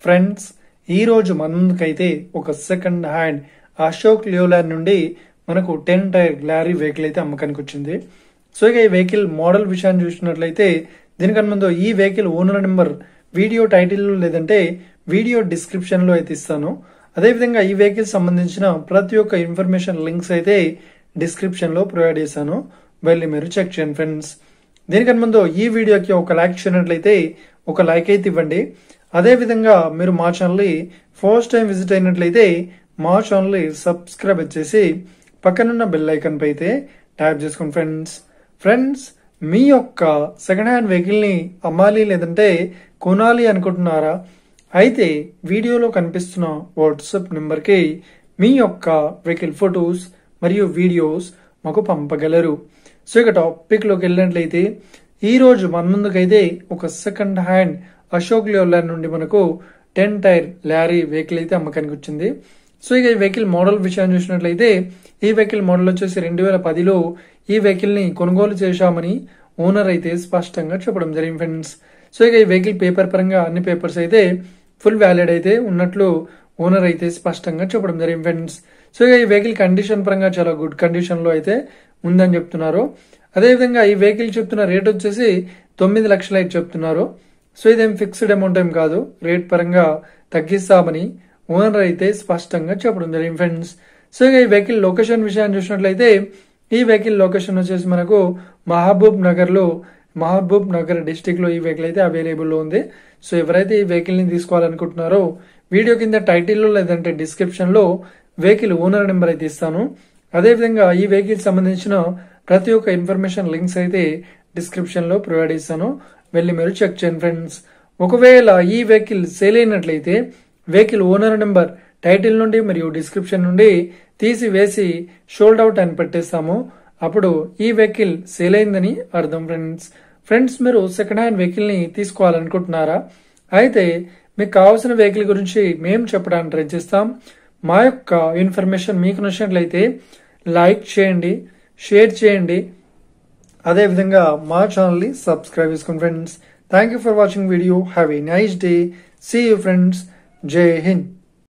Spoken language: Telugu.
ఫ్రెండ్స్, ఈ రోజు మన ముందుకైతే ఒక సెకండ్ హ్యాండ్ అశోక్ లేలాండ్ నుండి మనకు 10 టైర్ గ్లారీ వెహికల్ అయితే అమ్మకానికి వచ్చింది. సో ఇక ఈ వెహికల్ మోడల్ విషయాన్ని చూసినట్లయితే దీనికన్నా ముందు ఈ vehicle owner number video title లేదంటే వీడియో డిస్క్రిప్షన్ లో అయితే ఇస్తాను. అదేవిధంగా ఈ వెహికల్ సంబంధించిన ప్రతి ఒక్క ఇన్ఫర్మేషన్ లింక్స్ అయితే డిస్క్రిప్షన్ లో ప్రొవైడ్ చేశాను, వెళ్ళి మీరు చెక్ చేయండి ఫ్రెండ్స్. దీనికన్నా ముందు ఈ వీడియోకి ఒక లైక్ చేయనట్లయితే ఒక లైక్ అయితే ఇవ్వండి. అదేవిధంగా మీరు మా ఛానల్ని ఫస్ట్ టైం విజిట్ అయినట్లయితే మా ఛానల్ని సబ్స్క్రైబ్ చేసి పక్కనున్న బెల్ ఐకాన్ పై అయితే ట్యాప్ చేసుకోండి ఫ్రెండ్స్. మీ యొక్క సెకండ్ హ్యాండ్ వెహికల్ ని అమ్మాలి లేదంటే కొనాలి అనుకుంటున్నారా? అయితే వీడియోలో కనిపిస్తున్న వాట్సాప్ నెంబర్ కి మీ యొక్క వెహికల్ ఫొటోస్ మరియు వీడియోస్ మాకు పంపగలరు. సో ఇక టాపిక్ లోకి వెళ్ళినట్లయితే ఈ రోజు మన ముందుకైతే ఒక సెకండ్ హ్యాండ్ అశోక్ లేలాండ్ నుండి మనకు 10 టైర్ లారీ వెహికల్ అయితే అమ్మకానికి వచ్చింది. సో ఇక ఈ వెహికల్ మోడల్ విషయాన్ని చూసినట్లయితే ఈ వెహికల్ మోడల్ వచ్చేసి 2010లో ఈ వెహికల్ ని కొనుగోలు చేశామని ఓనర్ అయితే స్పష్టంగా చెప్పడం జరిగింది ఫ్రెండ్స్. సో ఇక ఈ వెహికల్ పేపర్ పరంగా అన్ని పేపర్స్ అయితే ఫుల్ వ్యాలిడ్ అయితే ఉన్నట్లు ఓనర్ అయితే స్పష్టంగా చెప్పడం జరిగింది ఫ్రెండ్స్. సో ఇక ఈ వెహికల్ కండిషన్ పరంగా చాలా గుడ్ కండిషన్ లో అయితే ఉందని చెప్తున్నారు. అదేవిధంగా ఈ వెహికల్ చెప్తున్న రేట్ వచ్చేసి 9 లక్షలు అయితే చెప్తున్నారు. సో ఇదేం ఫిక్స్డ్ అమౌంట్ ఏం కాదు, రేట్ పరంగా తగ్గిస్తామని ఓనర్ అయితే స్పష్టంగా చెప్పడం జరిగింది ఫ్రెండ్స్. సో ఇక ఈ వెహికల్ లొకేషన్ విషయాన్ని చూసినట్లయితే ఈ వెహికల్ లొకేషన్ వచ్చేసి మనకు మహబూబ్ నగర్ డిస్టిక్ లో ఈ వెహికల్ అయితే అవైలబుల్ లో ఉంది. సో ఎవరైతే ఈ వెహికల్ ని తీసుకోవాలనుకుంటున్నారో వీడియో కింద టైటిల్ లో లేదంటే డిస్క్రిప్షన్ లో వెహికల్ ఓనర్ నెంబర్ అయితే ఇస్తాను. అదేవిధంగా ఈ వెహికల్ సంబంధించిన ప్రతి ఒక్క ఇన్ఫర్మేషన్ లింక్స్ అయితే డిస్క్రిప్షన్ లో ప్రొవైడ్ చేస్తాను, వెళ్ళి మీరు చెక్ చేయండి ఫ్రెండ్స్. ఒకవేళ ఈ వెహికల్ సేల్ అయినట్లయితే వెహికల్ ఓనర్ నెంబర్ టైటిల్ నుండి మరియు డిస్క్రిప్షన్ నుండి తీసివేసి షోల్డ్ అవుట్ అని పెట్టేస్తాము. అప్పుడు ఈ వెహికల్ సేల్ అయిందని అర్థం ఫ్రెండ్స్. మీరు సెకండ్ హ్యాండ్ వెహికల్ ని తీసుకోవాలనుకుంటున్నారా? అయితే మీకు కావాల్సిన వెహికల్ గురించి మేము చెప్పడానికి ట్రై చేస్తాం. మా యొక్క ఇన్ఫర్మేషన్ మీకు నచ్చినట్లయితే లైక్ చేయండి, షేర్ చేయండి, అదేవిధంగా మా ఛానల్ని సబ్స్క్రైబ్ చేసుకోండి friends. Thank you for watching video. Have a nice day. See you friends. జై హింద్.